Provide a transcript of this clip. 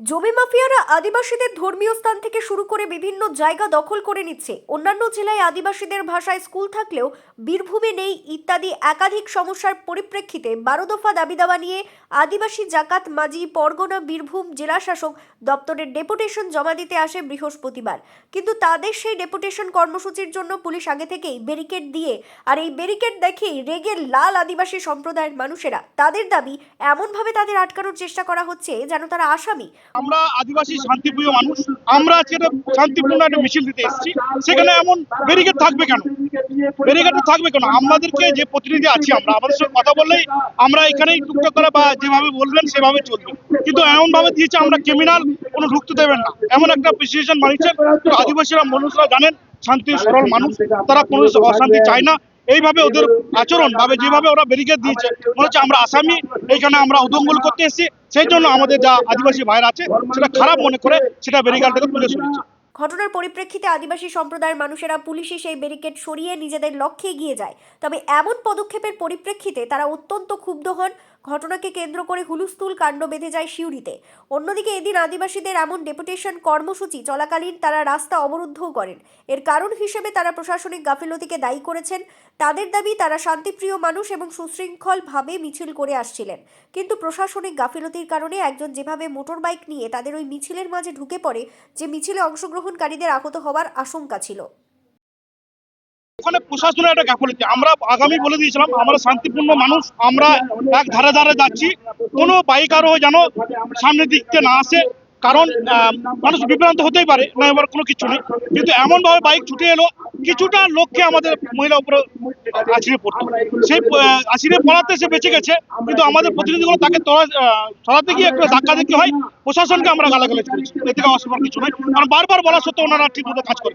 জমি মাফিয়ারা আদিবাসীদের ধর্মীয় স্থান থেকে শুরু করে বিভিন্ন জায়গা দখল করে নিচ্ছে। অন্যান্য জেলায় আদিবাসীদের ভাষায় স্কুল থাকলেও বীরভূমে নেই ইত্যাদি একাধিক সমস্যার পরিপ্রেক্ষিতে 12 দফা দাবি দাওয়া নিয়ে আদিবাসী জাকাত মাঝি পরগনা বীরভূম জেলা শাসক দপ্তরের ডেপুটেশন জমা দিতে আসে বৃহস্পতিবার। কিন্তু তাদের সেই ডেপুটেশন কর্মসূচির জন্য পুলিশ আগে থেকেই ব্যারিকেড দিয়ে আর এই ব্যারিকেড দেখেই রেগে লাল আদিবাসী সম্প্রদায়ের মানুষেরা তাদের দাবি এমনভাবে তাদের আটকানোর চেষ্টা করা হচ্ছে যেন তারা আসামি। আমরা আদিবাসী শান্তিপ্রিয় মানুষ, আমরা আজকে শান্তিপূর্ণ একটা মিছিল দিতে এসেছি, সেখানে এমন ব্যারিকেড থাকবে কেন? ব্যারিকেড থাকবে কেন? আমাদেরকে যে প্রতিনিধি আছি আমরা, আমাদের সঙ্গে কথা বললেই আমরা এখানেই টুকটাক করে বা যেভাবে বলবেন সেভাবে চলবে, কিন্তু এমন ভাবে দিয়েছে আমরা ক্রিমিনাল কোনো ঢুকতে দেবেন না, এমন একটা প্রেসিডেন্ট মানিয়েছেন। আদিবাসীরা মানুষরা জানেন শান্তি সরল মানুষ, তারা কোনো অশান্তি চায় না। এইভাবে ওদের আচরণ ভাবে যেভাবে ওরা ব্যারিকেড দিয়েছে মনে হচ্ছে আমরা আসামি, এইখানে আমরা উদঙ্গল করতে এসেছি। সেই জন্য আমাদের যা আদিবাসী ভাইরা আছে সেটা খারাপ মনে করে সেটা ব্যারিকেডটাকে তুলে সরিয়েছে। ঘটনার পরিপ্রেক্ষিতে আদিবাসী সম্প্রদায়ের মানুষেরা পুলিশি সেই ব্যারিকেড সরিয়ে নিজেদের লক্ষ্যে এগিয়ে যায়। তবে এমন পদক্ষেপের পরিপ্রেক্ষিতে তারা অত্যন্ত ক্ষুব্ধ হন। ঘটনাকে কেন্দ্র করে হুলস্থুল কাণ্ড বেঁধে যায় সিউড়িতে। অন্যদিকে এদিন আদিবাসীদের এমন ডেপুটেশন কর্মসূচি চলাকালীন তারা রাস্তা অবরুদ্ধও করেন। এর কারণ হিসেবে তারা প্রশাসনিক গাফিলতিকে দায়ী করেছেন। তাদের দাবি তারা শান্তিপ্রিয় মানুষ এবং সুশৃঙ্খলভাবে মিছিল করে আসছিলেন, কিন্তু প্রশাসনিক গাফিলতির কারণে একজন যেভাবে মোটর বাইক নিয়ে তাদের ওই মিছিলের মাঝে ঢুকে পড়ে, যে মিছিলে অংশগ্রহণকারীদের আহত হওয়ার আশঙ্কা ছিল। ওখানে প্রশাসনের একটা গাফিলতি, আমরা আগামী বলে দিয়েছিলাম আমরা শান্তিপূর্ণ মানুষ, আমরা এক ধারে ধারে যাচ্ছি, কোনো বাইক আরো যেন সামনের দিক থেকে না আসে, কারণ মানুষ বিভ্রান্ত হতেই পারে না, এবার কোনো কিছু নেই। কিন্তু এমন ভাবে বাইক ছুটে এলো, কিছুটা লোককে আমাদের মহিলা উপরে আছড়ে পড়তো, সেই আছড়ে পড়াতে সে বেঁচে গেছে, কিন্তু আমাদের প্রতিনিধিগুলো তাকে সরাতে গিয়ে একটা ধাক্কা দেখতে হয়। প্রশাসনকে আমরা গালাগালাজ করেছি, এ থেকে অসুবিধার কিছু নয়, কারণ বারবার বলা সত্ত্বেও ওনারা ঠিক মতো কাজ করে।